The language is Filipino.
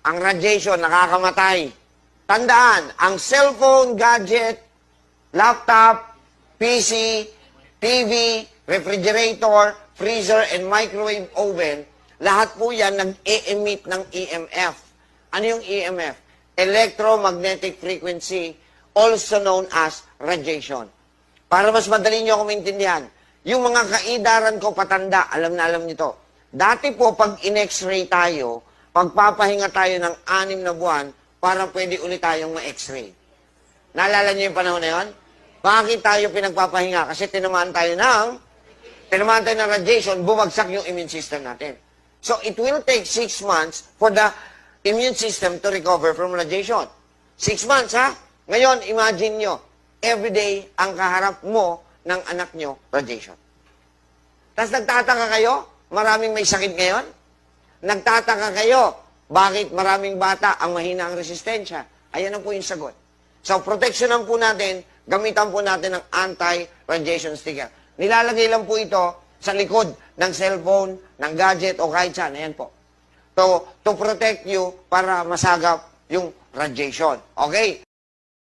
Ang radiation, nakakamatay. Tandaan, ang cellphone, gadget, laptop, PC, TV, refrigerator, freezer, and microwave oven, lahat po yan nag-e-emit ng EMF. Ano yung EMF? Electromagnetic frequency, also known as radiation. Para mas madali nyo ako maintindihan, yung mga kaidaran ko patanda, alam na alam nyo to. Dati po, pag in-x-ray tayo, pagpapahinga tayo ng 6 na buwan para pwede ulit tayong ma-x-ray. Naalala nyo yung panahon na yun? Bakit tayo pinagpapahinga? Kasi tinamaan tayo ng radiation, bumagsak yung immune system natin. So, it will take 6 months for the immune system to recover from radiation. 6 months, ha? Ngayon, imagine nyo, everyday ang kaharap mo ng anak nyo, radiation. Tapos nagtataka kayo, maraming may sakit ngayon? Nagtataka kayo, bakit maraming bata ang mahina ang resistensya? Ayan ang po yung sagot. So, protectionan po natin, gamitan po natin ng anti-radiation sticker. Nilalagay lang po ito sa likod ng cellphone, ng gadget, o kahit saan. Ayan po. To protect you para masagap yung radiation. Okay?